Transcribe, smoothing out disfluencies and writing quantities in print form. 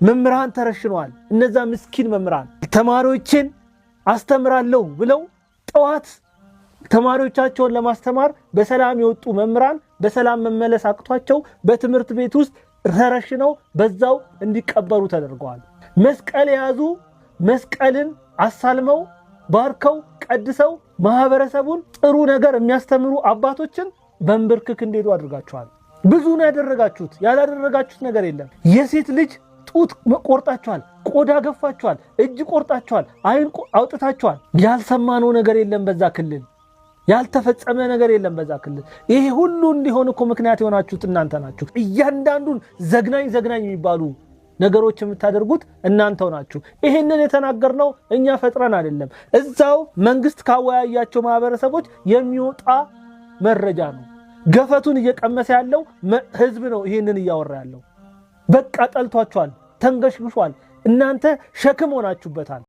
መምህራን ተረሽነዋል። እነዛ ምስኪን መምህራን ተማሪዎችን አስተምራለሁ ብለው ጠዋት ተማሪዎቻቸውን ለማስተማር በሰላም የወጡ መምህራን በሰላም መመለስ አቅቷቸው በትምህርት ቤት ውስጥ ተረሽነው በዛው እንዲቀበሩ ተደርገዋል። መስቀል የያዙ መስቀልን አሳልመው ባርከው ቀድሰው ማህበረሰቡን ጥሩ ነገር የሚያስተምሩ አባቶችን በእንብርክክ እንዴት አድርጋችኋል? ብዙ ነው ያደረጋችሁት። ያላደረጋችሁት ነገር የለም። የሴት ልጅ ጡት ቆርጣችኋል፣ ቆዳ ገፋችኋል፣ እጅ ቆርጣችኋል፣ አይን አውጥታችኋል። ያልሰማነው ነገር የለም በዛ ክልል። ያልተፈጸመ ነገር የለም በዛ ክልል። ይሄ ሁሉ እንዲሆን እኮ ምክንያት የሆናችሁት እናንተ ናችሁ። እያንዳንዱን ዘግናኝ የሚባሉ ነገሮች የምታደርጉት እናንተው ናችሁ። ይሄንን የተናገርነው እኛ ፈጥረን አይደለም። እዛው መንግስት ካወያያቸው ማህበረሰቦች የሚወጣ መረጃ ነው። ገፈቱን እየቀመሰ ያለው ህዝብ ነው። ይሄንን እያወራ ያለው በቃ ጠልቷቸዋል፣ ተንገሽግሿል። እናንተ ሸክም ሆናችሁበታል።